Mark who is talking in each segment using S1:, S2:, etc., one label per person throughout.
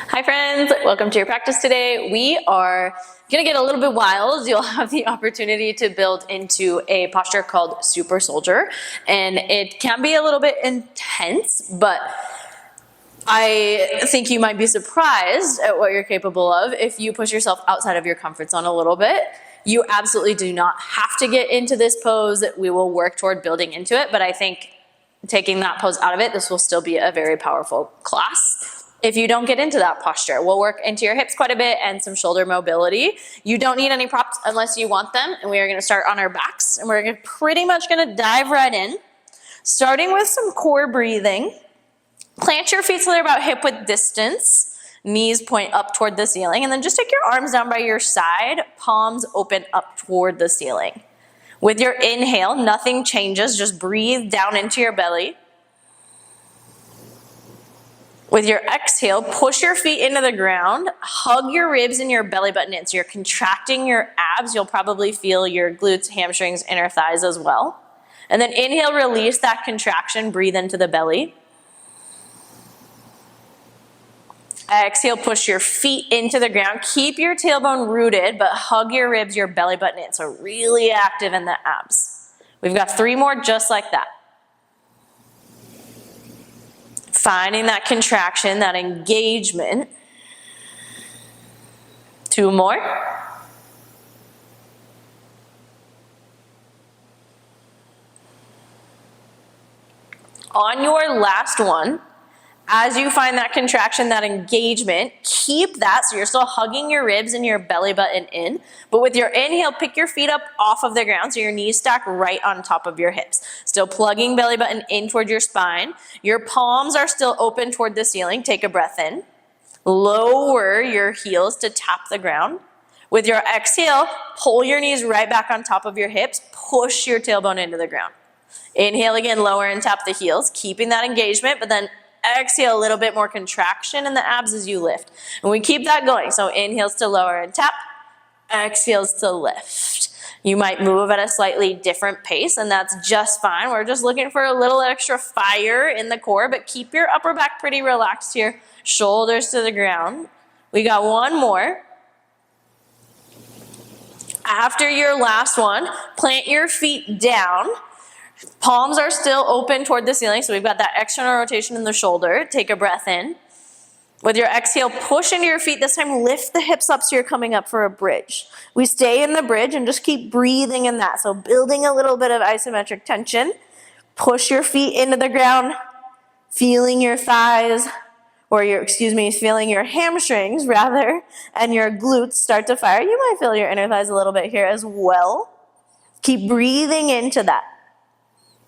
S1: Hi friends, welcome to your practice today. We are gonna get a little bit wild. You'll have the opportunity to build into a posture called super soldier, and it can be a little bit intense, but I think you might be surprised at what you're capable of if you push yourself outside of your comfort zone a little bit. You absolutely do not have to get into this pose. We will work toward building into it, but I think taking that pose out of it, this will still be a very powerful class. If you don't get into that posture, we'll work into your hips quite a bit and some shoulder mobility. You don't need any props unless you want them, and we are gonna start on our backs, and we're pretty much gonna dive right in, starting with some core breathing. Plant your feet so they're about hip width distance, knees point up toward the ceiling, and then just take your arms down by your side, palms open up toward the ceiling. With your inhale, nothing changes, just breathe down into your belly. With your exhale, push your feet into the ground, hug your ribs and your belly button in. So you're contracting your abs. You'll probably feel your glutes, hamstrings, inner thighs as well. And then inhale, release that contraction, breathe into the belly. Exhale, push your feet into the ground. Keep your tailbone rooted, but hug your ribs, your belly button in. So really active in the abs. We've got 3 more just like that. Finding that contraction, that engagement. 2 more. On your last one, as you find that contraction, that engagement, keep that, so you're still hugging your ribs and your belly button in, but with your inhale, pick your feet up off of the ground so your knees stack right on top of your hips. Still plugging belly button in toward your spine. Your palms are still open toward the ceiling. Take a breath in. Lower your heels to tap the ground. With your exhale, pull your knees right back on top of your hips. Push your tailbone into the ground. Inhale again, lower and tap the heels, keeping that engagement, but then exhale, a little bit more contraction in the abs as you lift. And we keep that going. So inhales to lower and tap, exhales to lift. You might move at a slightly different pace, and that's just fine. We're just looking for a little extra fire in the core, but keep your upper back pretty relaxed here. Shoulders to the ground. We got 1 more. After your last one, plant your feet down. Palms are still open toward the ceiling, so we've got that external rotation in the shoulder. Take a breath in. With your exhale, push into your feet. This time, lift the hips up so you're coming up for a bridge. We stay in the bridge and just keep breathing in that. So building a little bit of isometric tension. Push your feet into the ground, feeling your thighs, feeling your hamstrings rather, and your glutes start to fire. You might feel your inner thighs a little bit here as well. Keep breathing into that.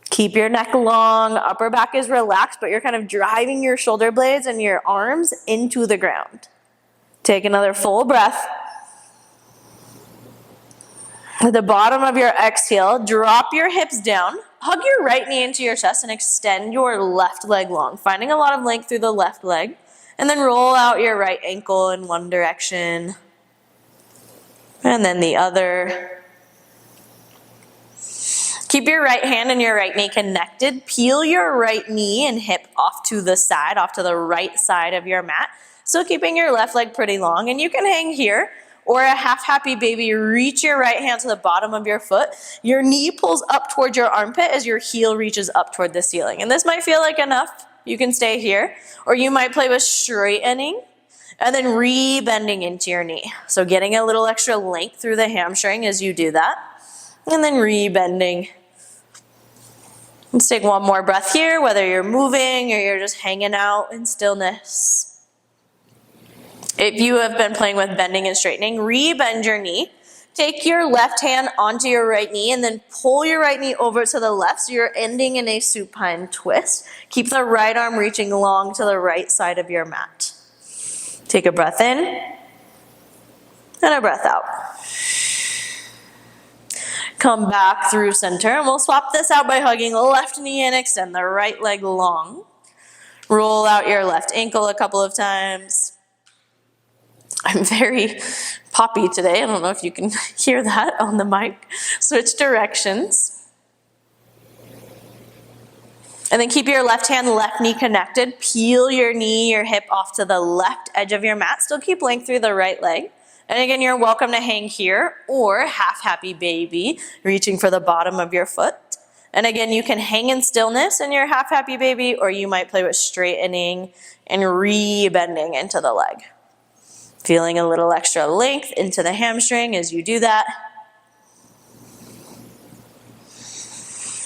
S1: Keep your neck long, upper back is relaxed, but you're kind of driving your shoulder blades and your arms into the ground. Take another full breath. At the bottom of your exhale, drop your hips down, hug your right knee into your chest and extend your left leg long, finding a lot of length through the left leg, and then roll out your right ankle in one direction, and then the other. Keep your right hand and your right knee connected. Peel your right knee and hip off to the side, off to the right side of your mat. Still keeping your left leg pretty long, and you can hang here, or a half happy baby, reach your right hand to the bottom of your foot. Your knee pulls up toward your armpit as your heel reaches up toward the ceiling. And this might feel like enough. You can stay here, or you might play with straightening and then re-bending into your knee. So getting a little extra length through the hamstring as you do that. And then re-bending. Let's take 1 more breath here, whether you're moving or you're just hanging out in stillness. If you have been playing with bending and straightening, re-bend your knee. Take your left hand onto your right knee and then pull your right knee over to the left so you're ending in a supine twist. Keep the right arm reaching long to the right side of your mat. Take a breath in and a breath out. Come back through center, and we'll swap this out by hugging the left knee and extend the right leg long. Roll out your left ankle a couple of times. I'm very poppy today. I don't know if you can hear that on the mic. Switch directions. And then keep your left hand, left knee connected. Peel your knee, your hip off to the left edge of your mat. Still keep length through the right leg. And again, you're welcome to hang here or half happy baby, reaching for the bottom of your foot. And again, you can hang in stillness in your half happy baby, or you might play with straightening and re-bending into the leg. Feeling a little extra length into the hamstring as you do that.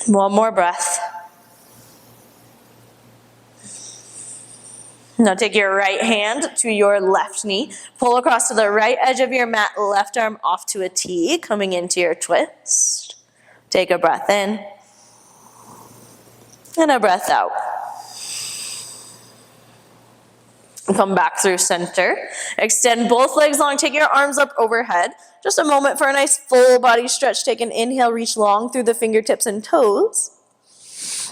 S1: One more breath. Now take your right hand to your left knee. Pull across to the right edge of your mat, left arm off to a T, coming into your twist. Take a breath in and a breath out. Come back through center. Extend both legs long. Take your arms up overhead. Just a moment for a nice full body stretch. Take an inhale, reach long through the fingertips and toes.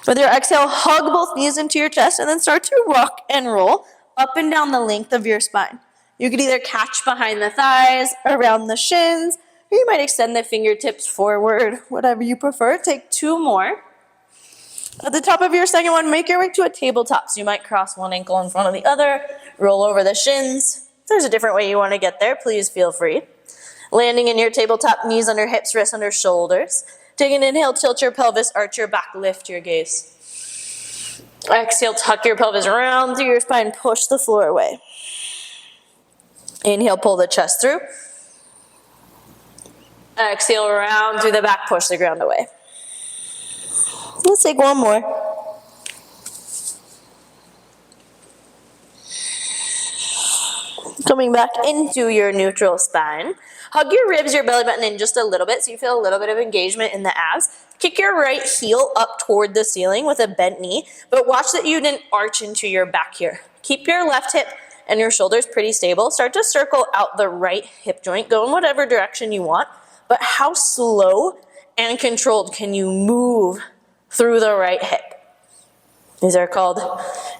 S1: With your exhale, hug both knees into your chest and then start to rock and roll up and down the length of your spine. You could either catch behind the thighs, around the shins, or you might extend the fingertips forward, whatever you prefer. Take 2 more. At the top of your second one, make your way to a tabletop. So you might cross one ankle in front of the other, roll over the shins. If there's a different way you want to get there, please feel free. Landing in your tabletop, knees under hips, wrists under shoulders. Take an inhale, tilt your pelvis, arch your back, lift your gaze. Exhale, tuck your pelvis around through your spine, push the floor away. Inhale, pull the chest through. Exhale, round through the back, push the ground away. Let's take one more. Coming back into your neutral spine. Hug your ribs, your belly button in just a little bit so you feel a little bit of engagement in the abs. Kick your right heel up toward the ceiling with a bent knee, but watch that you didn't arch into your back here. Keep your left hip and your shoulders pretty stable. Start to circle out the right hip joint. Go in whatever direction you want, but how slow and controlled can you move through the right hip? These are called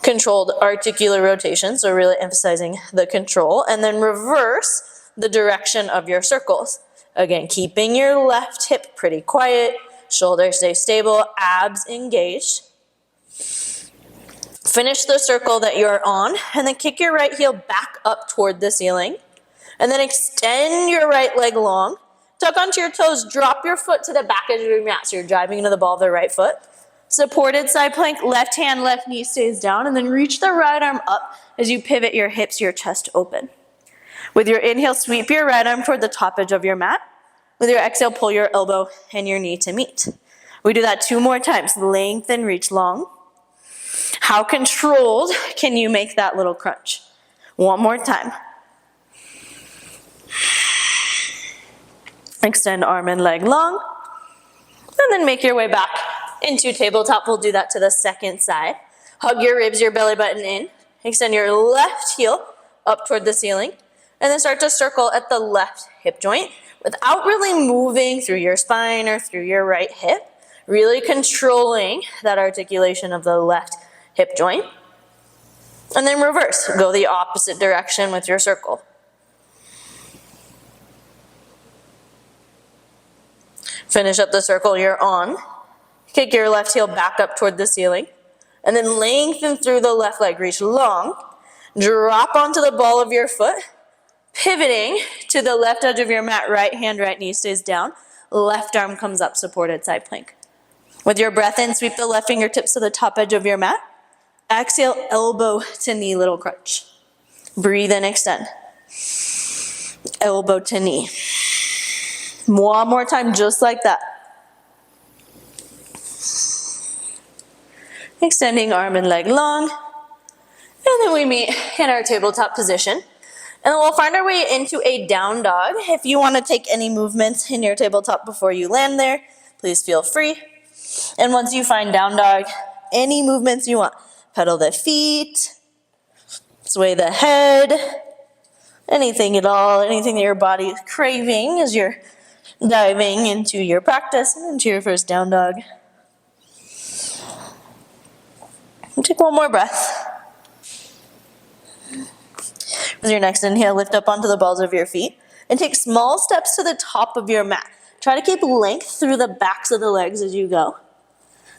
S1: controlled articular rotations, so really emphasizing the control. And then reverse the direction of your circles. Again, keeping your left hip pretty quiet, shoulders stay stable, abs engaged. Finish the circle that you're on, and then kick your right heel back up toward the ceiling. And then extend your right leg long. Tuck onto your toes, drop your foot to the back edge of your mat, so you're driving into the ball of the right foot. Supported side plank, left hand, left knee stays down, and then reach the right arm up as you pivot your hips, your chest open. With your inhale, sweep your right arm toward the top edge of your mat. With your exhale, pull your elbow and your knee to meet. We do that 2 more times. Lengthen, reach long. How controlled can you make that little crunch? 1 more time. Extend arm and leg long. And then make your way back into tabletop. We'll do that to the second side. Hug your ribs, your belly button in. Extend your left heel up toward the ceiling. And then start to circle at the left hip joint without really moving through your spine or through your right hip. Really controlling that articulation of the left hip joint. And then reverse. Go the opposite direction with your circle. Finish up the circle you're on. Kick your left heel back up toward the ceiling. And then lengthen through the left leg. Reach long. Drop onto the ball of your foot. Pivoting to the left edge of your mat. Right hand, right knee stays down. Left arm comes up, supported side plank. With your breath in, sweep the left fingertips to the top edge of your mat. Exhale, elbow to knee, little crunch. Breathe in, extend. Elbow to knee. 1 more time, just like that. Extending arm and leg long. And then we meet in our tabletop position. And then we'll find our way into a down dog. If you want to take any movements in your tabletop before you land there, please feel free. And once you find down dog, any movements you want. Pedal the feet, sway the head, anything at all, anything that your body is craving as you're diving into your practice and into your first down dog. And take 1 more breath. With your next inhale, lift up onto the balls of your feet and take small steps to the top of your mat. Try to keep length through the backs of the legs as you go.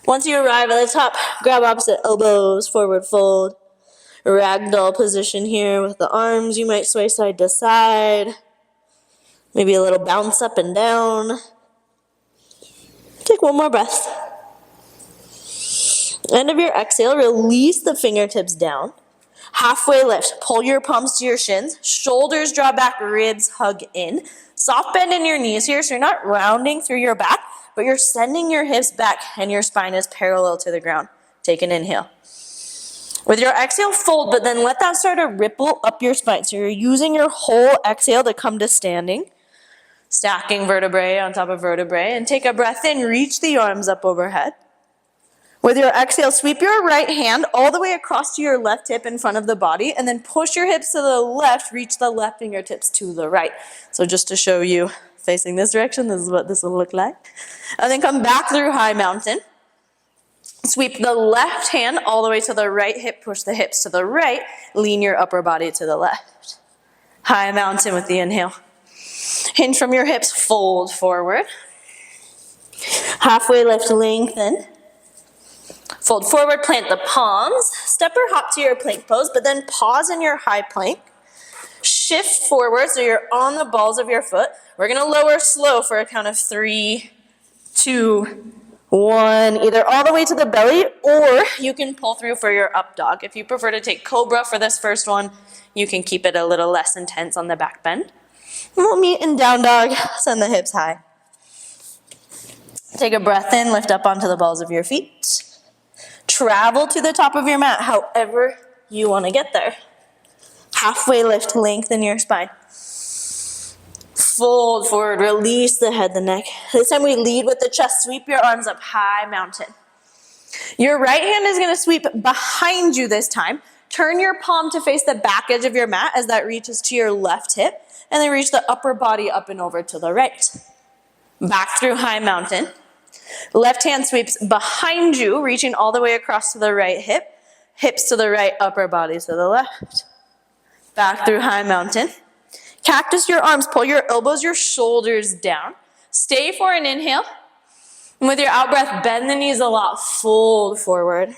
S1: Once you arrive at the top, grab opposite elbows, forward fold. Ragdoll position here with the arms. You might sway side to side. Maybe a little bounce up and down. Take one more breath. End of your exhale, release the fingertips down. Halfway lift, pull your palms to your shins. Shoulders draw back, ribs hug in. Soft bend in your knees here, so you're not rounding through your back, but you're sending your hips back and your spine is parallel to the ground. Take an inhale. With your exhale, fold, but then let that start to ripple up your spine. So you're using your whole exhale to come to standing. Stacking vertebrae on top of vertebrae. And take a breath in, reach the arms up overhead. With your exhale, sweep your right hand all the way across to your left hip in front of the body, and then push your hips to the left, reach the left fingertips to the right. So just to show you, facing this direction, this is what this will look like. And then come back through high mountain. Sweep the left hand all the way to the right hip, push the hips to the right, lean your upper body to the left. High mountain with the inhale. Hinge from your hips, fold forward. Halfway lift, lengthen. Fold forward, plant the palms. Step or hop to your plank pose, but then pause in your high plank. Shift forward so you're on the balls of your foot. We're gonna lower slow for a count of 3, 2, 1. Either all the way to the belly, or you can pull through for your up dog. If you prefer to take cobra for this first one, you can keep it a little less intense on the back bend. And we'll meet in down dog, send the hips high. Take a breath in, lift up onto the balls of your feet. Travel to the top of your mat however you want to get there. Halfway lift, lengthen your spine. Fold forward, release the head, the neck. This time we lead with the chest, sweep your arms up, high mountain. Your right hand is going to sweep behind you this time. Turn your palm to face the back edge of your mat as that reaches to your left hip, and then reach the upper body up and over to the right. Back through high mountain. Left hand sweeps behind you, reaching all the way across to the right hip, hips to the right, upper body to the left. Back through high mountain. Cactus your arms, pull your elbows, your shoulders down. Stay for an inhale. And with your out breath, bend the knees a lot, fold forward.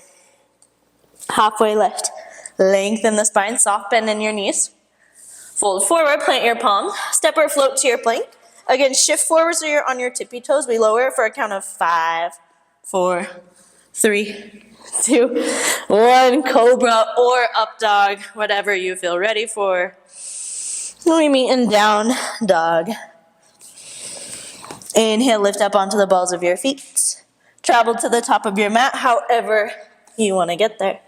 S1: Halfway lift. Lengthen the spine, soft bend in your knees. Fold forward, plant your palms, step or float to your plank. Again, shift forward so you're on your tippy toes. We lower it for a count of 5, 4, 3, 2, 1. Cobra or up dog, whatever you feel ready for. We meet in down dog. Inhale, lift up onto the balls of your feet. Travel to the top of your mat, however you want to get there.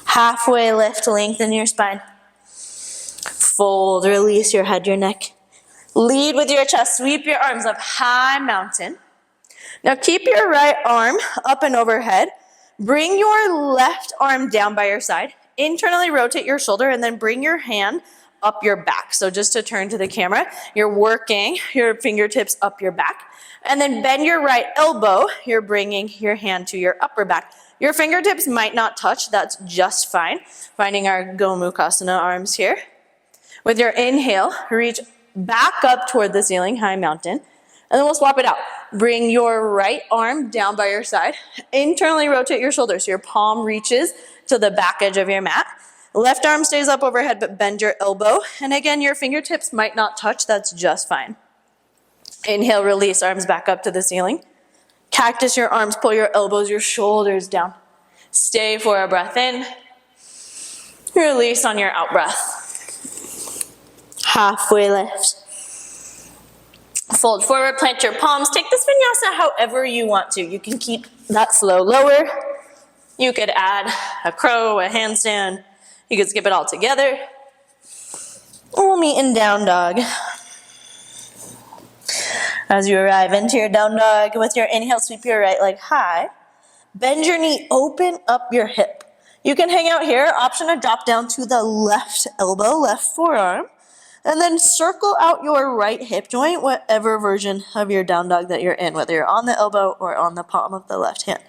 S1: Halfway lift, lengthen your spine. Fold, release your head, your neck. Lead with your chest, sweep your arms up, high mountain. Now keep your right arm up and overhead. Bring your left arm down by your side. Internally rotate your shoulder and then bring your hand up your back. So just to turn to the camera, you're working your fingertips up your back. And then bend your right elbow. You're bringing your hand to your upper back. Your fingertips might not touch. That's just fine. Finding our Gomukhasana arms here. With your inhale, reach back up toward the ceiling, high mountain. And then we'll swap it out. Bring your right arm down by your side. Internally rotate your shoulders so your palm reaches to the back edge of your mat. Left arm stays up overhead, but bend your elbow. And again, your fingertips might not touch. That's just fine. Inhale, release, arms back up to the ceiling. Cactus your arms, pull your elbows, your shoulders down. Stay for a breath in. Release on your out breath. Halfway lift. Fold forward, plant your palms. Take this vinyasa however you want to. You can keep that slow lower. You could add a crow, a handstand. You could skip it all together. We'll meet in down dog. As you arrive into your down dog, with your inhale, sweep your right leg high. Bend your knee, open up your hip. You can hang out here. Option to drop down to the left elbow, left forearm. And then circle out your right hip joint, whatever version of your down dog that you're in, whether you're on the elbow or on the palm of the left hand.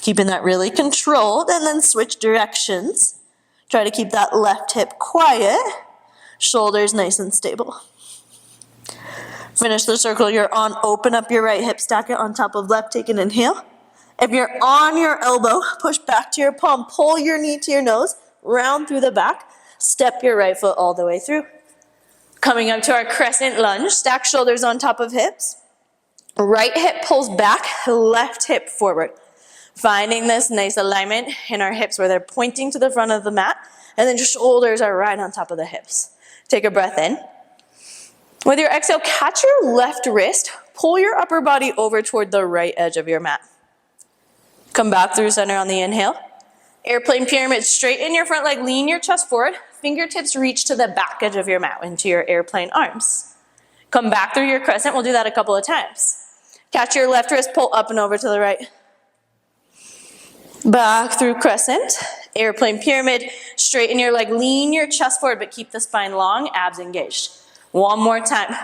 S1: Keeping that really controlled, and then switch directions. Try to keep that left hip quiet, shoulders nice and stable. Finish the circle you're on, open up your right hip, stack it on top of left, take an inhale. If you're on your elbow, push back to your palm, pull your knee to your nose, round through the back, step your right foot all the way through. Coming up to our crescent lunge, stack shoulders on top of hips. Right hip pulls back, left hip forward. Finding this nice alignment in our hips where they're pointing to the front of the mat, and then your shoulders are right on top of the hips. Take a breath in. With your exhale, catch your left wrist, pull your upper body over toward the right edge of your mat. Come back through center on the inhale. Airplane pyramid, straighten your front leg, lean your chest forward, fingertips reach to the back edge of your mat into your airplane arms. Come back through your crescent, we'll do that a couple of times. Catch your left wrist, pull up and over to the right. Back through crescent, airplane pyramid, straighten your leg, lean your chest forward, but keep the spine long, abs engaged. One more time.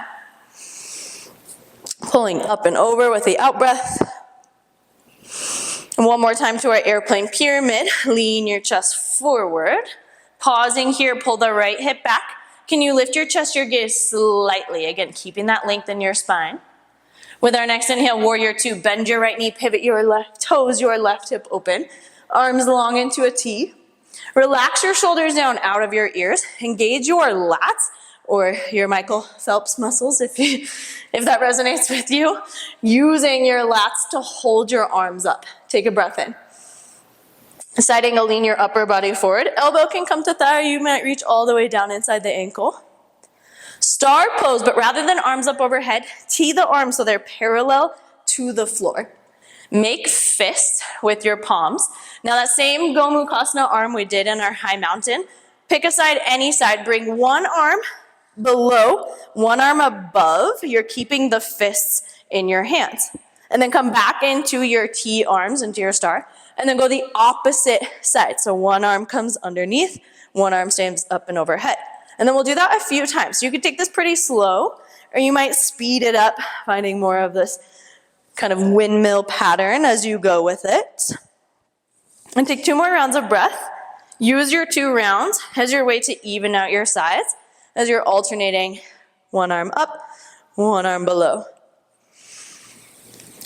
S1: Pulling up and over with the out breath. And one more time to our airplane pyramid, lean your chest forward. Pausing here, pull the right hip back. Can you lift your chest, your gaze slightly? Again, keeping that length in your spine. With our next inhale, warrior two, bend your right knee, pivot your left toes, your left hip open. Arms long into a T. Relax your shoulders down out of your ears. Engage your lats or your Michael Phelps muscles if that resonates with you. Using your lats to hold your arms up. Take a breath in. Side angle, lean your upper body forward. Elbow can come to thigh. You might reach all the way down inside the ankle. Star pose, but rather than arms up overhead, tee the arms so they're parallel to the floor. Make fists with your palms. Now that same Gomukhasana arm we did in our high mountain, pick a side, any side. Bring one arm below, one arm above. You're keeping the fists in your hands. And then come back into your T arms, into your star. And then go the opposite side. So one arm comes underneath, one arm stands up and overhead. And then we'll do that a few times. So you can take this pretty slow, or you might speed it up, finding more of this kind of windmill pattern as you go with it. And take 2 more rounds of breath. Use your 2 rounds as your way to even out your sides, as you're alternating one arm up, one arm below.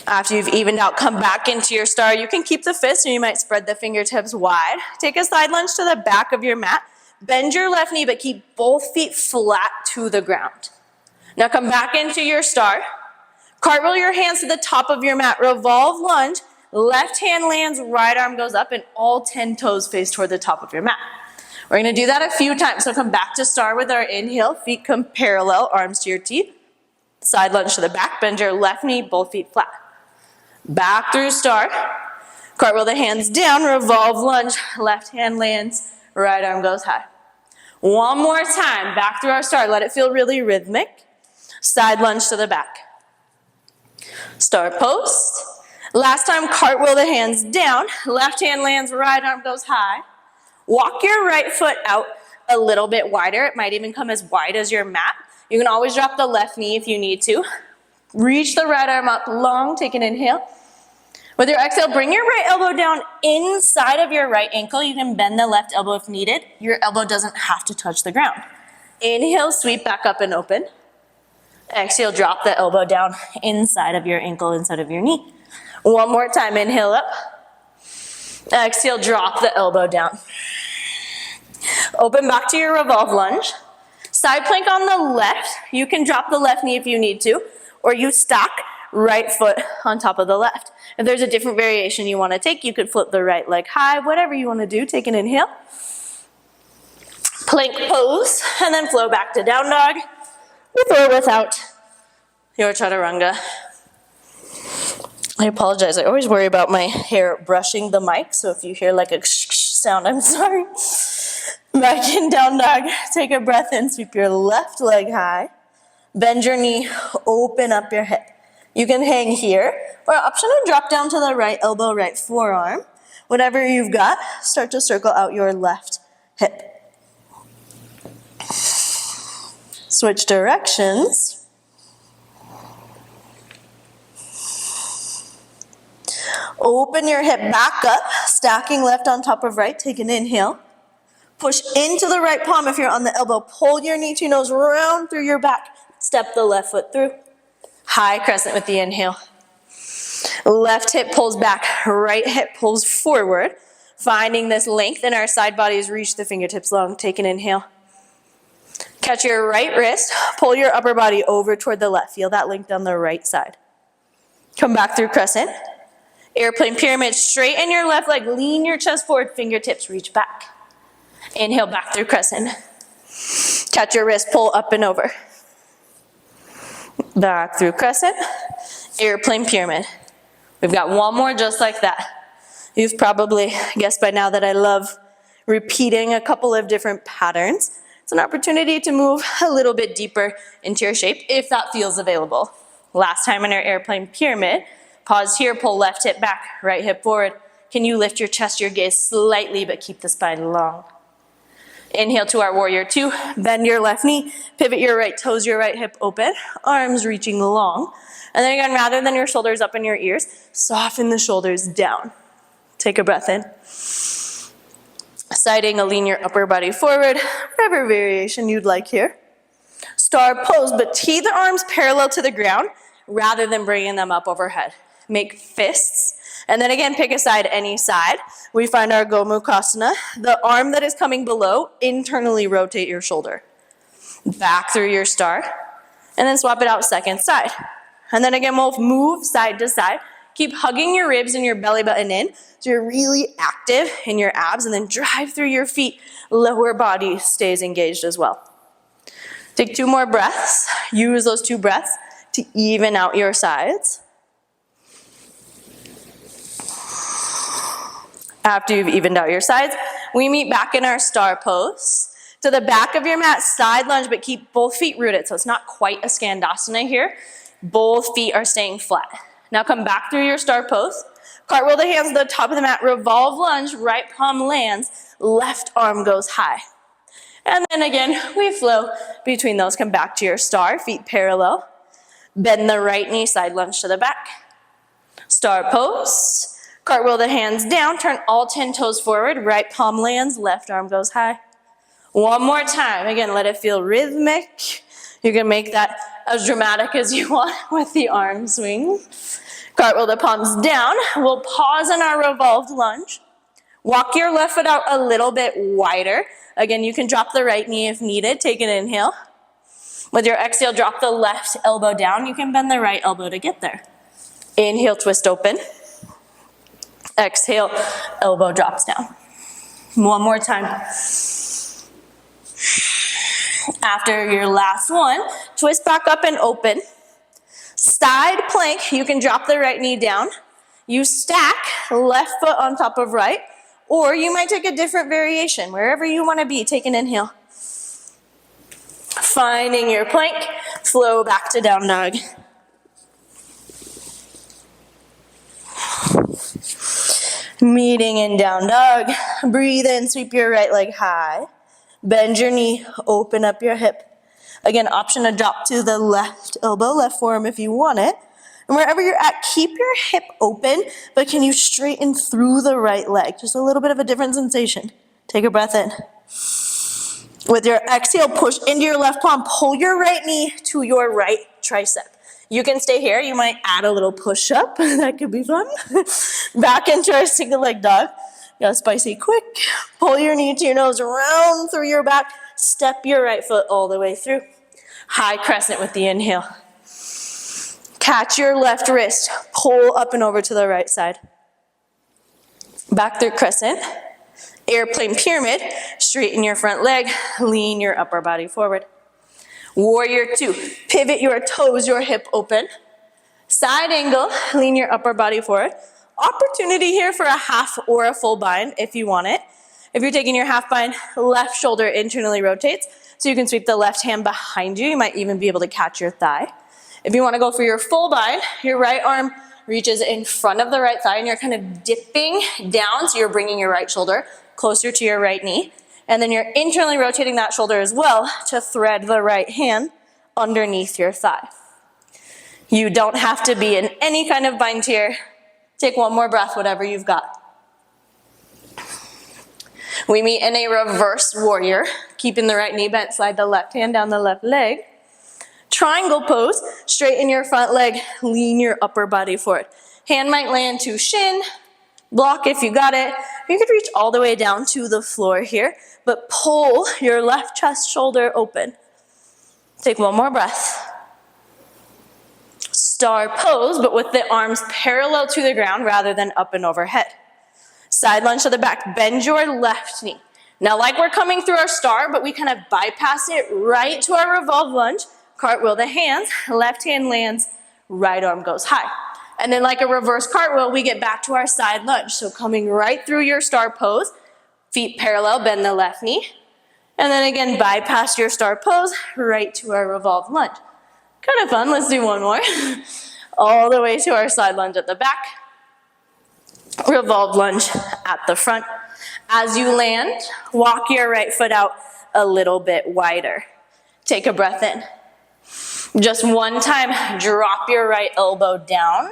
S1: After you've evened out, come back into your star. You can keep the fists, or you might spread the fingertips wide. Take a side lunge to the back of your mat. Bend your left knee, but keep both feet flat to the ground. Now come back into your star. Cartwheel your hands to the top of your mat. Revolve lunge. Left hand lands, right arm goes up, and all 10 toes face toward the top of your mat. We're going to do that a few times. So come back to star with our inhale. Feet come parallel, arms to your teeth. Side lunge to the back. Bend your left knee, both feet flat. Back through star. Cartwheel the hands down. Revolve lunge. Left hand lands, right arm goes high. One more time, back through our star. Let it feel really rhythmic. Side lunge to the back. Star pose. Last time, cartwheel the hands down. Left hand lands, right arm goes high. Walk your right foot out a little bit wider. It might even come as wide as your mat. You can always drop the left knee if you need to. Reach the right arm up long, take an inhale. With your exhale, bring your right elbow down inside of your right ankle. You can bend the left elbow if needed. Your elbow doesn't have to touch the ground. Inhale, sweep back up and open. Exhale, drop the elbow down inside of your ankle, inside of your knee. One more time, inhale up. Exhale, drop the elbow down. Open back to your revolve lunge. Side plank on the left. You can drop the left knee if you need to, or you stack right foot on top of the left. If there's a different variation you want to take, you could flip the right leg high, whatever you want to do. Take an inhale. Plank pose, and then flow back to down dog, with or without your chaturanga. I apologize, I always worry about my hair brushing the mic, so if you hear like a sound, I'm sorry. Back in down dog, take a breath in, sweep your left leg high, bend your knee, open up your hip. You can hang here, or option to drop down to the right elbow, right forearm. Whatever you've got, start to circle out your left hip. Switch directions. Open your hip back up, stacking left on top of right. Take an inhale. Push into the right palm if you're on the elbow. Pull your knee to your nose, round through your back. Step the left foot through. High crescent with the inhale. Left hip pulls back, right hip pulls forward. Finding this length in our side bodies, reach the fingertips long. Take an inhale. Catch your right wrist, pull your upper body over toward the left. Feel that length on the right side. Come back through crescent. Airplane pyramid, straighten your left leg, lean your chest forward, fingertips reach back. Inhale back through crescent. Catch your wrist, pull up and over. Back through crescent, airplane pyramid. We've got one more just like that. You've probably guessed by now that I love repeating a couple of different patterns. It's an opportunity to move a little bit deeper into your shape if that feels available. Last time in our airplane pyramid, pause here, pull left hip back, right hip forward. Can you lift your chest, your gaze slightly, but keep the spine long? Inhale to our warrior two, bend your left knee, pivot your right toes, your right hip open, arms reaching long. And then again, rather than your shoulders up in your ears, soften the shoulders down. Take a breath in. Side angle, lean your upper body forward, whatever variation you'd like here. Star pose, but tee the arms parallel to the ground rather than bringing them up overhead. Make fists, and then again, pick a side, any side. We find our Gomukhasana. The arm that is coming below, internally rotate your shoulder. Back through your star, and then swap it out second side. And then again, we'll move side to side. Keep hugging your ribs and your belly button in, so you're really active in your abs, and then drive through your feet. Lower body stays engaged as well. Take 2 more breaths. Use those 2 breaths to even out your sides. After you've evened out your sides, we meet back in our star pose. To the back of your mat, side lunge, but keep both feet rooted, so it's not quite a Skandasana here. Both feet are staying flat. Now come back through your star pose. Cartwheel the hands to the top of the mat, revolve lunge, right palm lands, left arm goes high. And then again, we flow between those. Come back to your star, feet parallel. Bend the right knee, side lunge to the back. Star pose. Cartwheel the hands down, turn all 10 toes forward, right palm lands, left arm goes high. One more time. Again, let it feel rhythmic. You can make that as dramatic as you want with the arm swing. Cartwheel the palms down. We'll pause in our revolved lunge. Walk your left foot out a little bit wider. Again, you can drop the right knee if needed. Take an inhale. With your exhale, drop the left elbow down. You can bend the right elbow to get there. Inhale, twist open. Exhale, elbow drops down. One more time. After your last one, twist back up and open. Side plank, you can drop the right knee down. You stack left foot on top of right, or you might take a different variation. Wherever you want to be, take an inhale. Finding your plank, flow back to down dog. Meeting in down dog. Breathe in, sweep your right leg high. Bend your knee, open up your hip. Again, option to drop to the left elbow, left forearm if you want it. And wherever you're at, keep your hip open, but can you straighten through the right leg? Just a little bit of a different sensation. Take a breath in. With your exhale, push into your left palm, pull your right knee to your right tricep. You can stay here. You might add a little push-up. That could be fun. Back into our single leg dog. Got spicy quick. Pull your knee to your nose, round through your back. Step your right foot all the way through. High crescent with the inhale. Catch your left wrist. Pull up and over to the right side. Back through crescent. Airplane pyramid. Straighten your front leg. Lean your upper body forward. Warrior two. Pivot your toes, your hip open. Side angle. Lean your upper body forward. Opportunity here for a half or a full bind if you want it. If you're taking your half bind, left shoulder internally rotates, so you can sweep the left hand behind you. You might even be able to catch your thigh. If you want to go for your full bind, your right arm reaches in front of the right thigh and you're kind of dipping down, so you're bringing your right shoulder closer to your right knee. And then you're internally rotating that shoulder as well to thread the right hand underneath your thigh. You don't have to be in any kind of bind here. Take one more breath, whatever you've got. We meet in a reverse warrior, keeping the right knee bent, slide the left hand down the left leg. Triangle pose, straighten your front leg, lean your upper body forward. Hand might land to shin, block if you got it. You could reach all the way down to the floor here, but pull your left chest shoulder open. Take one more breath. Star pose, but with the arms parallel to the ground rather than up and overhead. Side lunge to the back, bend your left knee. Now like we're coming through our star, but we kind of bypass it right to our revolve lunge, cartwheel the hands, left hand lands, right arm goes high. And then like a reverse cartwheel, we get back to our side lunge. So coming right through your star pose, feet parallel, bend the left knee. And then again, bypass your star pose, right to our revolve lunge. Kind of fun, let's do one more. All the way to our side lunge at the back. Revolve lunge at the front. As you land, walk your right foot out a little bit wider. Take a breath in. Just one time, drop your right elbow down.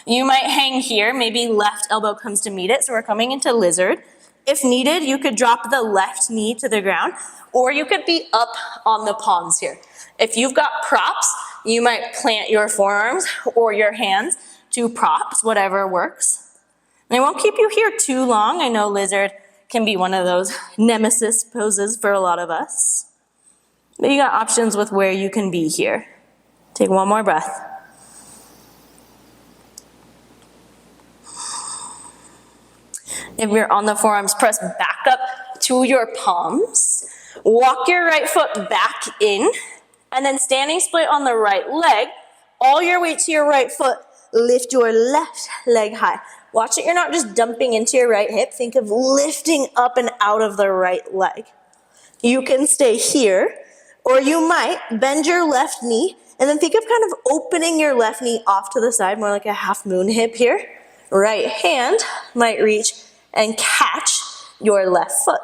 S1: You might hang here, maybe left elbow comes to meet it, so we're coming into lizard. If needed, you could drop the left knee to the ground, or you could be up on the palms here. If you've got props, you might plant your forearms or your hands to props, whatever works. And I won't keep you here too long. I know lizard can be one of those nemesis poses for a lot of us. But you got options with where you can be here. Take one more breath. If you're on the forearms, press back up to your palms. Walk your right foot back in, and then standing split on the right leg. All your weight to your right foot. Lift your left leg high. Watch it, you're not just dumping into your right hip. Think of lifting up and out of the right leg. You can stay here, or you might bend your left knee, and then think of kind of opening your left knee off to the side, more like a half moon hip here. Right hand might reach and catch your left foot.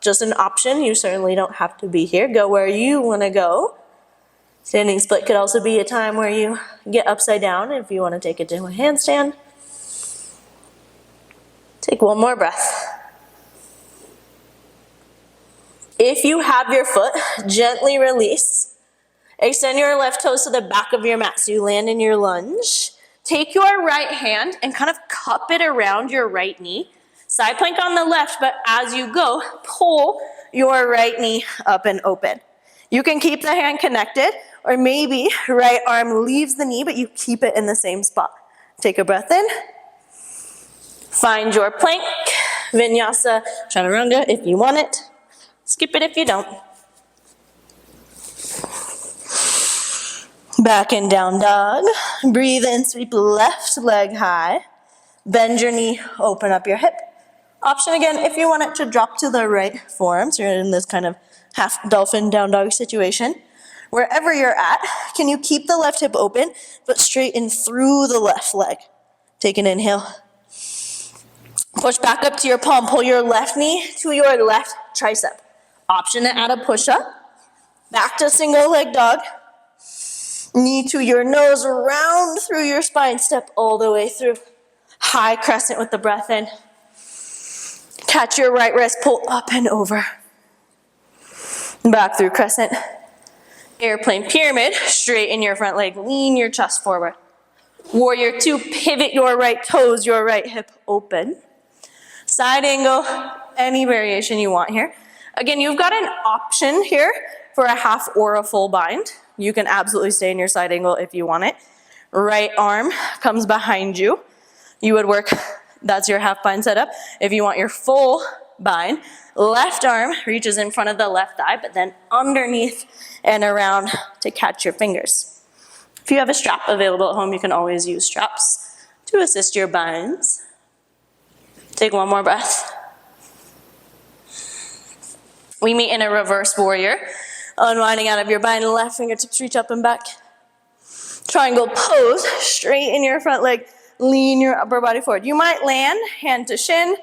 S1: Just an option, you certainly don't have to be here. Go where you want to go. Standing split could also be a time where you get upside down if you want to take it to a handstand. Take one more breath. If you have your foot, gently release. Extend your left toes to the back of your mat so you land in your lunge. Take your right hand and kind of cup it around your right knee. Side plank on the left, but as you go, pull your right knee up and open. You can keep the hand connected, or maybe right arm leaves the knee, but you keep it in the same spot. Take a breath in. Find your plank, vinyasa, chaturanga if you want it. Skip it if you don't. Back and down dog. Breathe in, sweep left leg high. Bend your knee, open up your hip. Option again, if you want it to drop to the right forearm, so you're in this kind of half dolphin down dog situation. Wherever you're at, can you keep the left hip open, but straighten through the left leg? Take an inhale. Push back up to your palm, pull your left knee to your left tricep. Option to add a push-up. Back to single leg dog. Knee to your nose, round through your spine, step all the way through. High crescent with the breath in. Catch your right wrist, pull up and over. Back through crescent. Airplane pyramid, straighten your front leg, lean your chest forward. Warrior two, pivot your right toes, your right hip open. Side angle, any variation you want here. Again, you've got an option here for a half or a full bind. You can absolutely stay in your side angle if you want it. Right arm comes behind you. You would work, that's your half bind setup. If you want your full bind, left arm reaches in front of the left thigh, but then underneath and around to catch your fingers. If you have a strap available at home, you can always use straps to assist your binds. Take one more breath. We meet in a reverse warrior. Unwinding out of your bind, left fingertips reach up and back. Triangle pose, straighten your front leg, lean your upper body forward. You might land hand to shin.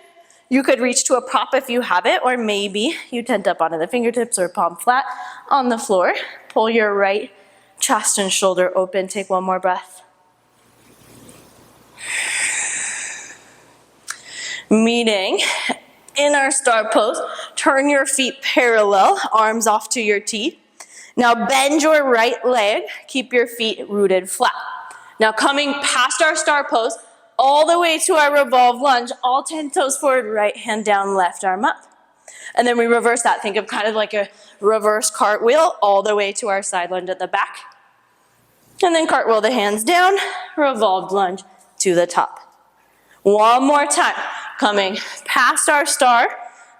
S1: You could reach to a prop if you have it, or maybe you tent up onto the fingertips or palm flat on the floor. Pull your right chest and shoulder open. Take one more breath. Meeting in our star pose, turn your feet parallel, arms off to your teeth. Now bend your right leg, keep your feet rooted flat. Now coming past our star pose, all the way to our revolved lunge, all 10 toes forward, right hand down, left arm up. And then we reverse that. Think of kind of like a reverse cartwheel all the way to our side lunge at the back. And then cartwheel the hands down, revolved lunge to the top. One more time, coming past our star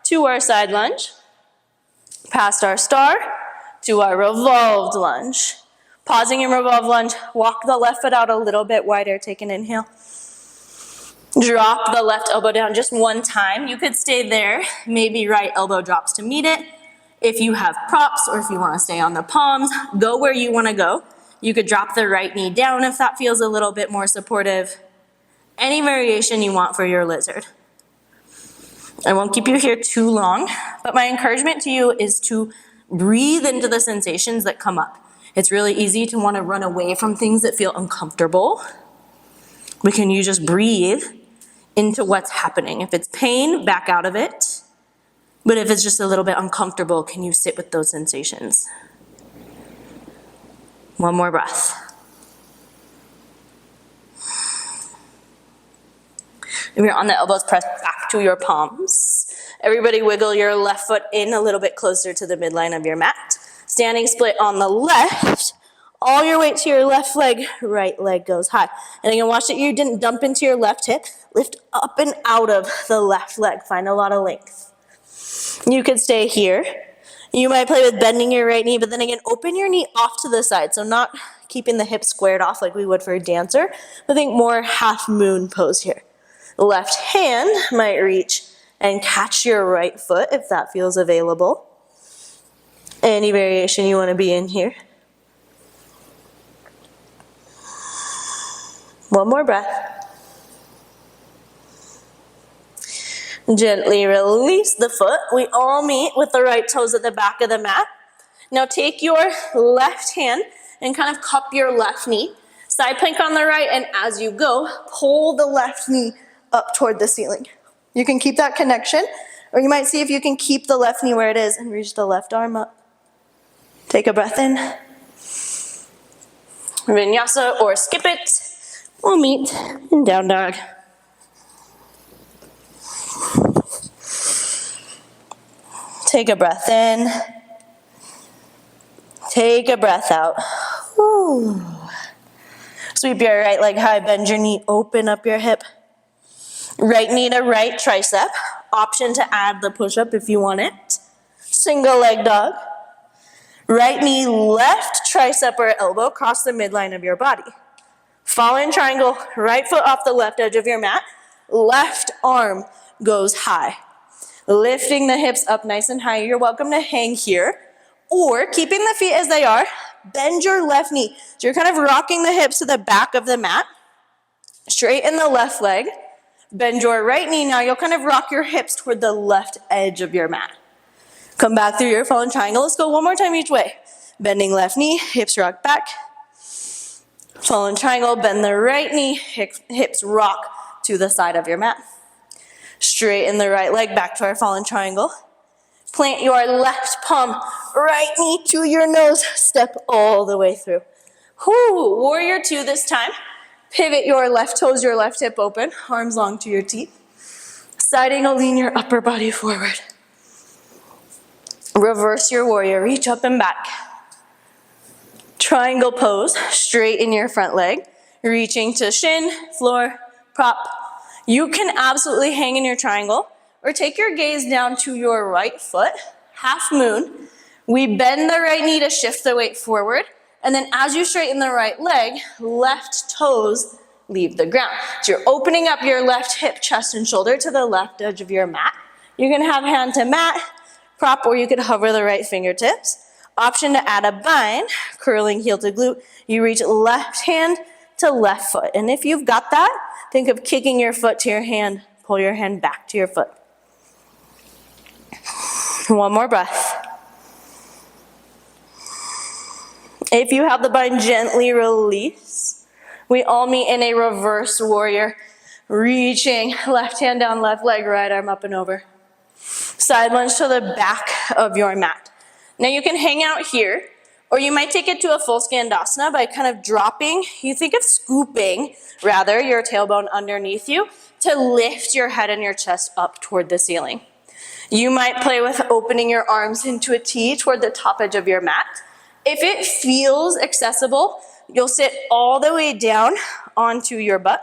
S1: to our side lunge, past our star to our revolved lunge. Pausing in revolved lunge, walk the left foot out a little bit wider, take an inhale. Drop the left elbow down just one time. You could stay there, maybe right elbow drops to meet it. If you have props or if you want to stay on the palms, go where you want to go. You could drop the right knee down if that feels a little bit more supportive. Any variation you want for your lizard. I won't keep you here too long, but my encouragement to you is to breathe into the sensations that come up. It's really easy to want to run away from things that feel uncomfortable. But can you just breathe into what's happening? If it's pain, back out of it. But if it's just a little bit uncomfortable, can you sit with those sensations? One more breath. If you're on the elbows, press back to your palms. Everybody wiggle your left foot in a little bit closer to the midline of your mat. Standing split on the left. All your weight to your left leg, right leg goes high. And again, watch that you didn't dump into your left hip. Lift up and out of the left leg. Find a lot of length. You could stay here. You might play with bending your right knee, but then again, open your knee off to the side. So not keeping the hips squared off like we would for a dancer, but think more half moon pose here. Left hand might reach and catch your right foot if that feels available. Any variation you want to be in here. One more breath. Gently release the foot. We all meet with the right toes at the back of the mat. Now take your left hand and kind of cup your left knee. Side plank on the right, and as you go, pull the left knee up toward the ceiling. You can keep that connection, or you might see if you can keep the left knee where it is and reach the left arm up. Take a breath in. Vinyasa or skip it. We'll meet in down dog. Take a breath in. Take a breath out. Woo. Sweep your right leg high, bend your knee, open up your hip. Right knee to right tricep. Option to add the push-up if you want it. Single leg dog. Right knee, left tricep or elbow, cross the midline of your body. Fallen triangle, right foot off the left edge of your mat. Left arm goes high. Lifting the hips up nice and high. You're welcome to hang here. Or, keeping the feet as they are, bend your left knee. So you're kind of rocking the hips to the back of the mat. Straighten the left leg. Bend your right knee. Now you'll kind of rock your hips toward the left edge of your mat. Come back through your fallen triangle. Let's go one more time each way. Bending left knee, hips rock back. Fallen triangle, bend the right knee, hips rock to the side of your mat. Straighten the right leg back to our fallen triangle. Plant your left palm, right knee to your nose. Step all the way through. Whoo, warrior two this time. Pivot your left toes, your left hip open, arms long to your teeth. Side angle, lean your upper body forward. Reverse your warrior, reach up and back. Triangle pose, straighten your front leg, reaching to shin, floor, prop. You can absolutely hang in your triangle or take your gaze down to your right foot, half moon. We bend the right knee to shift the weight forward, and then as you straighten the right leg, left toes leave the ground. So you're opening up your left hip, chest, and shoulder to the left edge of your mat. You can have hand to mat, prop, or you could hover the right fingertips. Option to add a bind, curling heel to glute. You reach left hand to left foot. And if you've got that, think of kicking your foot to your hand. Pull your hand back to your foot. One more breath. If you have the bind, gently release. We all meet in a reverse warrior. Reaching left hand down, left leg, right arm up and over. Side lunge to the back of your mat. Now you can hang out here, Or you might take it to a full Skandasana by kind of dropping, you think of scooping, rather, your tailbone underneath you to lift your head and your chest up toward the ceiling. You might play with opening your arms into a T toward the top edge of your mat. If it feels accessible, you'll sit all the way down onto your butt.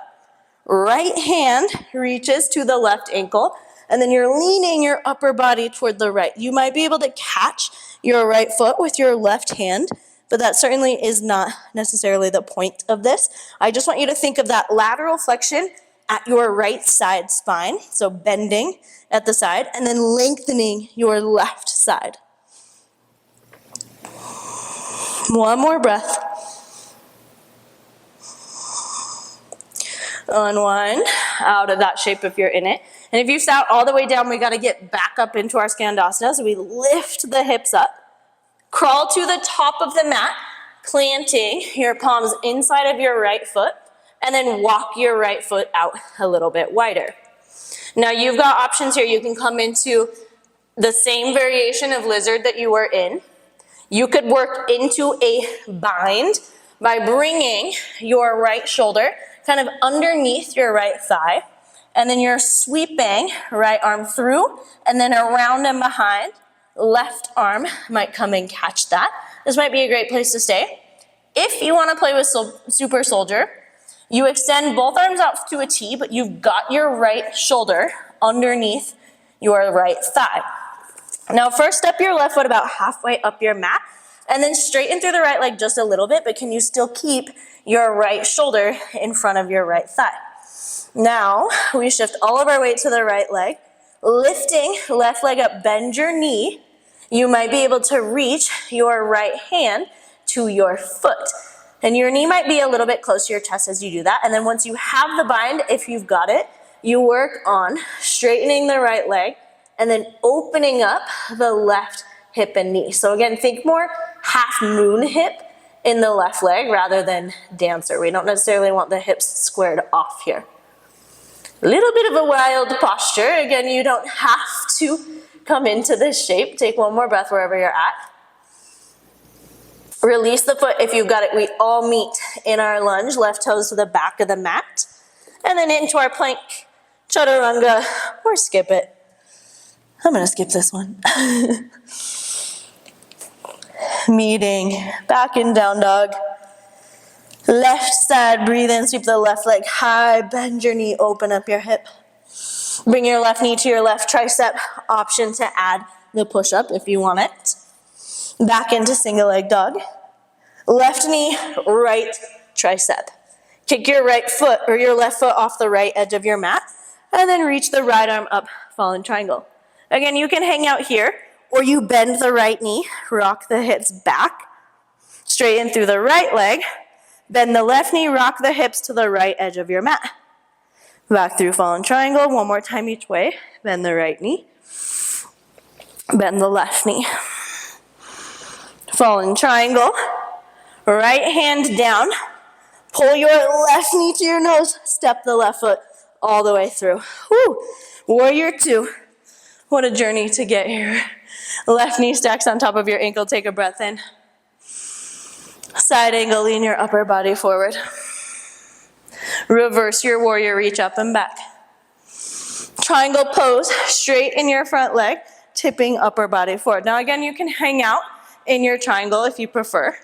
S1: Right hand reaches to the left ankle, and then you're leaning your upper body toward the right. You might be able to catch your right foot with your left hand, but that certainly is not necessarily the point of this. I just want you to think of that lateral flexion at your right side spine, so bending at the side, and then lengthening your left side. One more breath. Unwind out of that shape if you're in it. And if you sat all the way down, we got to get back up into our Skandasana. So we lift the hips up, crawl to the top of the mat, planting your palms inside of your right foot, and then walk your right foot out a little bit wider. Now you've got options here. You can come into the same variation of lizard that you were in. You could work into a bind by bringing your right shoulder kind of underneath your right thigh, and then you're sweeping right arm through and then around and behind. Left arm might come and catch that. This might be a great place to stay. If you want to play with super soldier, you extend both arms out to a T, but you've got your right shoulder underneath your right thigh. Now first step your left foot about halfway up your mat, and then straighten through the right leg just a little bit, but can you still keep your right shoulder in front of your right thigh? Now we shift all of our weight to the right leg, lifting left leg up, bend your knee. You might be able to reach your right hand to your foot. And your knee might be a little bit close to your chest as you do that. And then once you have the bind, if you've got it, you work on straightening the right leg and then opening up the left hip and knee. So again, think more half moon hip in the left leg rather than dancer. We don't necessarily want the hips squared off here. A little bit of a wild posture. Again, you don't have to come into this shape. Take one more breath wherever you're at. Release the foot if you've got it. We all meet in our lunge, left toes to the back of the mat. And then into our plank, chaturanga, or skip it. I'm gonna skip this one. Meeting, back in down dog. Left side, breathe in, sweep the left leg high, bend your knee, open up your hip. Bring your left knee to your left tricep, option to add the push-up if you want it. Back into single leg dog. Left knee, right tricep. Kick your right foot or your left foot off the right edge of your mat, and then reach the right arm up, fallen triangle. Again, you can hang out here, or you bend the right knee, rock the hips back, straighten through the right leg, bend the left knee, rock the hips to the right edge of your mat. Back through fallen triangle, one more time each way. Bend the right knee, bend the left knee. Fallen triangle, right hand down, pull your left knee to your nose, step the left foot all the way through. Woo. Warrior two. What a journey to get here. Left knee stacks on top of your ankle, take a breath in. Side angle, lean your upper body forward. Reverse your warrior, reach up and back. Triangle pose, straighten your front leg, tipping upper body forward. Now again, you can hang out in your triangle if you prefer.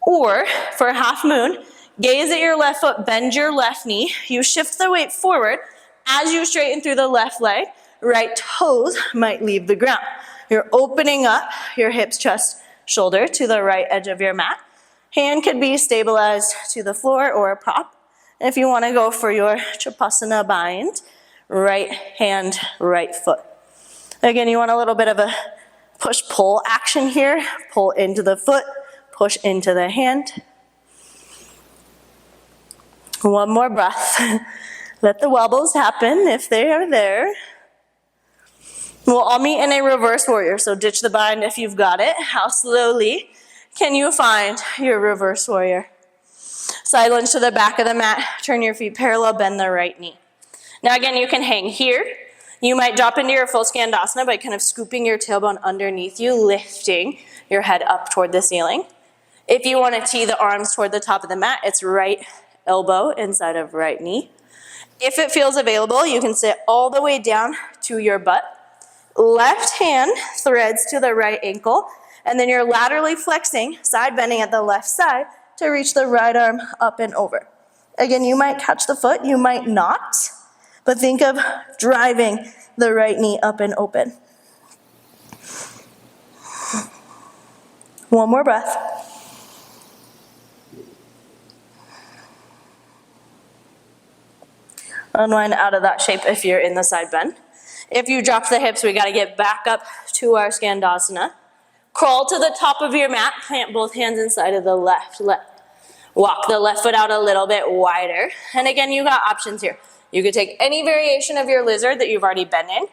S1: Or for half moon, gaze at your left foot, bend your left knee. You shift the weight forward. As you straighten through the left leg, right toes might leave the ground. You're opening up your hips, chest, shoulder to the right edge of your mat. Hand could be stabilized to the floor or a prop. If you want to go for your Tripassana bind, right hand, right foot. Again, you want a little bit of a push-pull action here. Pull into the foot, push into the hand. One more breath. Let the wobbles happen if they are there. We'll all meet in a reverse warrior, so ditch the bind if you've got it. How slowly can you find your reverse warrior? Side lunge to the back of the mat, turn your feet parallel, bend the right knee. Now again, you can hang here. You might drop into your full Skandasana by kind of scooping your tailbone underneath you, lifting your head up toward the ceiling. If you want to tee the arms toward the top of the mat, it's right elbow inside of right knee. If it feels available, you can sit all the way down to your butt. Left hand threads to the right ankle, and then you're laterally flexing, side bending at the left side to reach the right arm up and over. Again, you might catch the foot, you might not, but think of driving the right knee up and open. One more breath. Unwind out of that shape if you're in the side bend. If you drop the hips, we got to get back up to our Skandasana. Crawl to the top of your mat, plant both hands inside of the left leg. Walk the left foot out a little bit wider. And again, you got options here. You could take any variation of your lizard that you've already been in.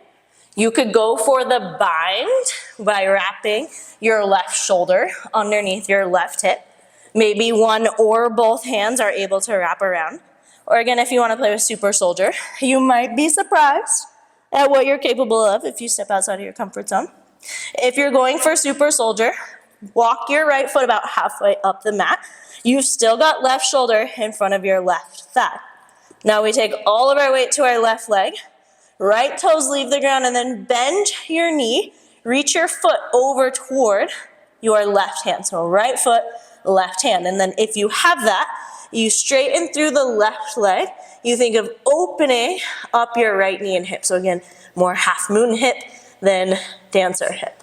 S1: You could go for the bind by wrapping your left shoulder underneath your left hip. Maybe one or both hands are able to wrap around. Or again, if you want to play with super soldier, you might be surprised at what you're capable of if you step outside of your comfort zone. If you're going for super soldier, walk your right foot about halfway up the mat. You've still got left shoulder in front of your left thigh. Now we take all of our weight to our left leg. Right toes leave the ground, and then bend your knee. Reach your foot over toward your left hand. So right foot, left hand. And then if you have that, you straighten through the left leg. You think of opening up your right knee and hip. So again, more half moon hip than dancer hip.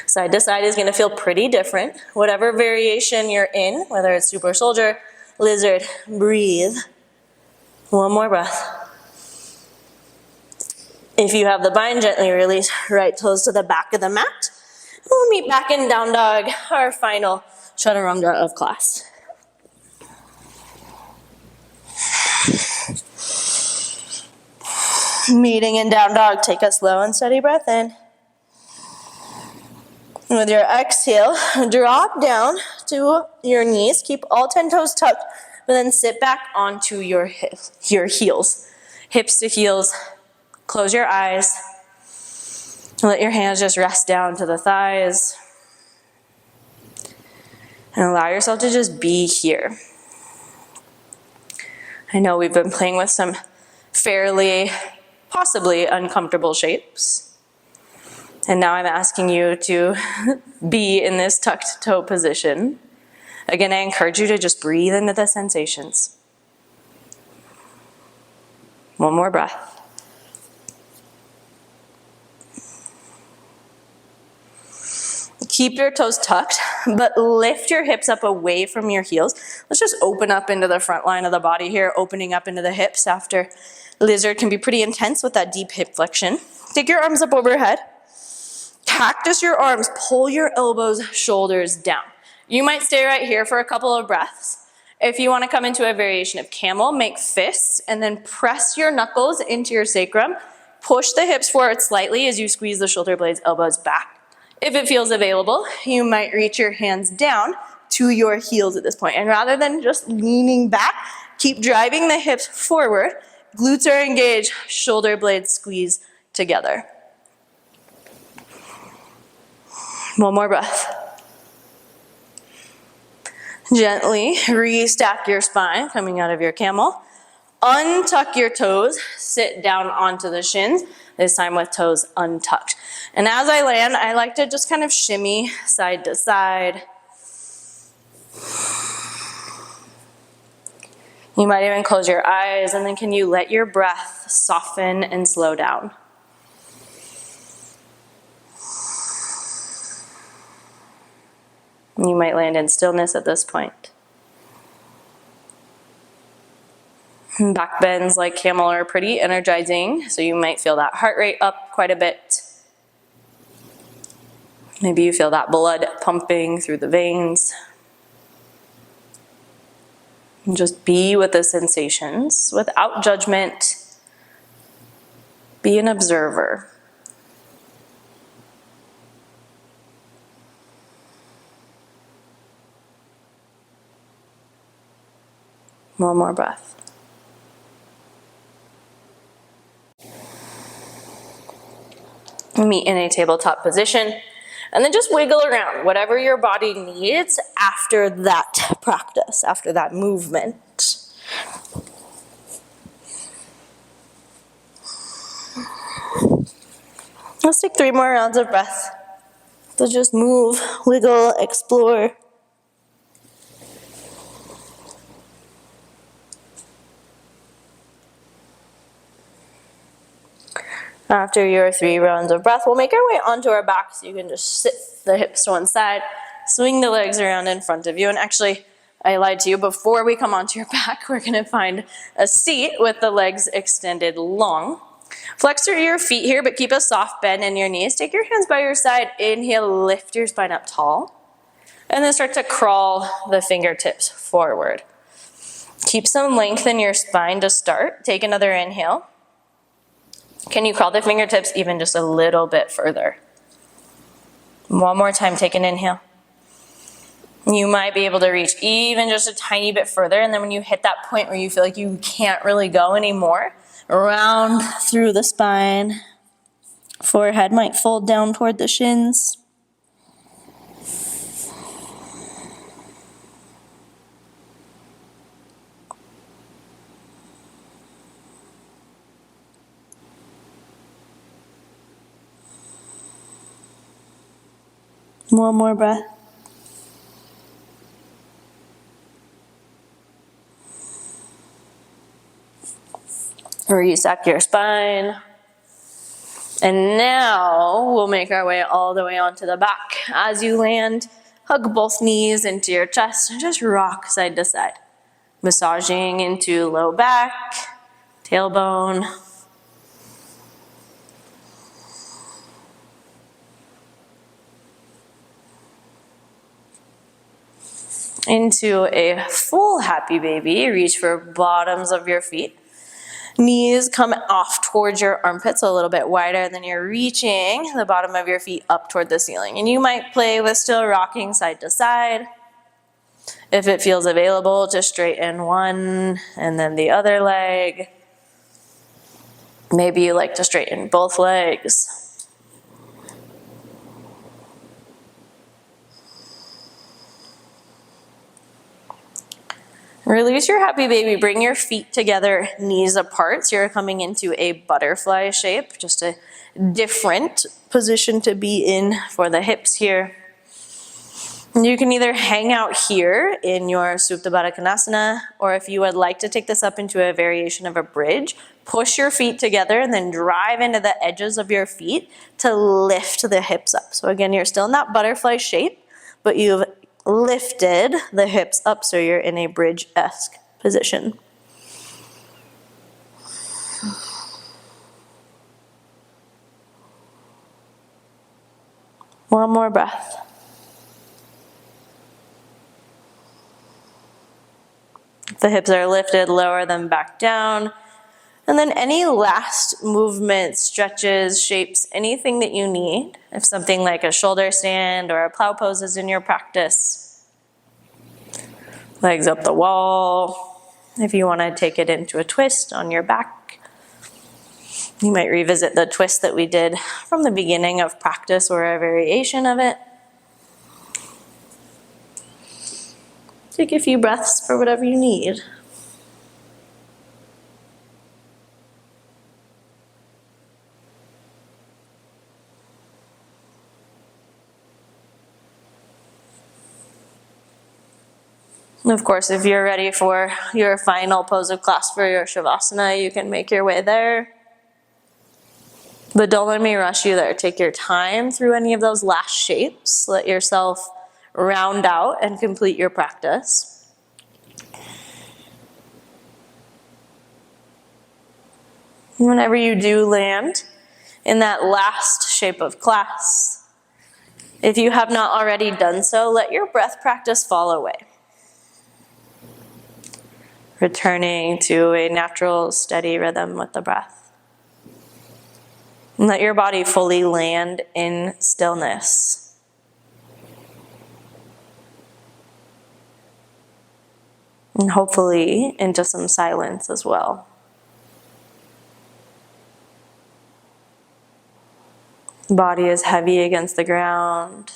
S1: Side to side is going to feel pretty different. Whatever variation you're in, whether it's super soldier, lizard, breathe. One more breath. If you have the bind, gently release right toes to the back of the mat. We'll meet back in down dog, our final chaturanga of class. Meeting in down dog, take a slow and steady breath in. With your exhale, drop down to your knees. Keep all 10 toes tucked, but then sit back onto your heels. Hips to heels. Close your eyes. Let your hands just rest down to the thighs. And allow yourself to just be here. I know we've been playing with some fairly, possibly uncomfortable shapes. And now I'm asking you to be in this tucked toe position. Again, I encourage you to just breathe into the sensations. One more breath. Keep your toes tucked, but lift your hips up away from your heels. Let's just open up into the front line of the body here, opening up into the hips after lizard can be pretty intense with that deep hip flexion. Take your arms up overhead. Cactus your arms, pull your elbows, shoulders down. You might stay right here for a couple of breaths. If you want to come into a variation of camel, make fists and then press your knuckles into your sacrum. Push the hips forward slightly as you squeeze the shoulder blades, elbows back. If it feels available, you might reach your hands down to your heels at this point. And rather than just leaning back, keep driving the hips forward. Glutes are engaged, shoulder blades squeeze together. One more breath. Gently restack your spine coming out of your camel. Untuck your toes, sit down onto the shins, this time with toes untucked. And as I land, I like to just kind of shimmy side to side. You might even close your eyes, and then can you let your breath soften and slow down? You might land in stillness at this point. Back bends like camel are pretty energizing, so you might feel that heart rate up quite a bit. Maybe you feel that blood pumping through the veins. And just be with the sensations without judgment. Be an observer. One more breath. Meet in a tabletop position. And then just wiggle around, whatever your body needs after that practice, after that movement. Let's take 3 more rounds of breath. So just move, wiggle, explore. After your 3 rounds of breath, we'll make our way onto our back, so you can just sit the hips to one side, swing the legs around in front of you. And actually, I lied to you, before we come onto your back, we're gonna find a seat with the legs extended long. Flex through your feet here, but keep a soft bend in your knees. Take your hands by your side. Inhale, lift your spine up tall. And then start to crawl the fingertips forward. Keep some length in your spine to start. Take another inhale. Can you crawl the fingertips even just a little bit further? One more time, take an inhale. You might be able to reach even just a tiny bit further, and then when you hit that point where you feel like you can't really go anymore, round through the spine. Forehead might fold down toward the shins. One more breath. Resack your spine. And now we'll make our way all the way onto the back. As you land, hug both knees into your chest and just rock side to side. Massaging into low back, tailbone. Into a full happy baby. Reach for bottoms of your feet. Knees come off towards your armpits a little bit wider, and then you're reaching the bottom of your feet up toward the ceiling. And you might play with still rocking side to side. If it feels available, just straighten one and then the other leg. Maybe you like to straighten both legs. Release your happy baby. Bring your feet together, knees apart. So you're coming into a butterfly shape, just a different position to be in for the hips here. And you can either hang out here in your Supta Baddha Konasana, or if you would like to take this up into a variation of a bridge, push your feet together and then drive into the edges of your feet to lift the hips up. So again, you're still in that butterfly shape, but you've lifted the hips up so you're in a bridge-esque position. One more breath. If the hips are lifted, lower them back down. And then any last movements, stretches, shapes, anything that you need. If something like a shoulder stand or a plow pose is in your practice. Legs up the wall. If you want to take it into a twist on your back. You might revisit the twist that we did from the beginning of practice or a variation of it. Take a few breaths for whatever you need. And of course, if you're ready for your final pose of class for your Shavasana, you can make your way there. But don't let me rush you there. Take your time through any of those last shapes. Let yourself round out and complete your practice. Whenever you do land in that last shape of class, if you have not already done so, let your breath practice fall away. Returning to a natural, steady rhythm with the breath. And let your body fully land in stillness. And hopefully into some silence as well. Body is heavy against the ground.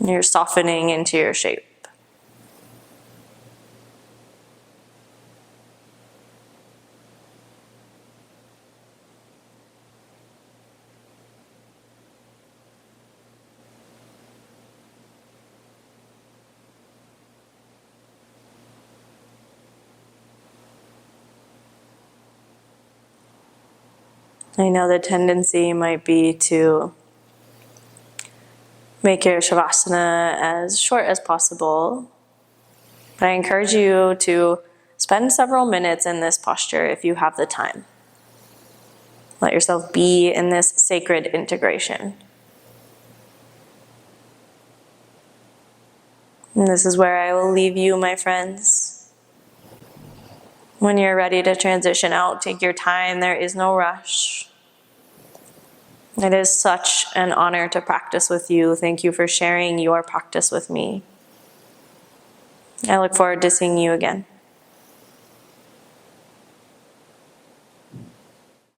S1: You're softening into your shape. I know the tendency might be to make your Shavasana as short as possible, but I encourage you to spend several minutes in this posture if you have the time. Let yourself be in this sacred integration. And this is where I will leave you, my friends. When you're ready to transition out, take your time. There is no rush. It is such an honor to practice with you. Thank you for sharing your practice with me. I look forward to seeing you again.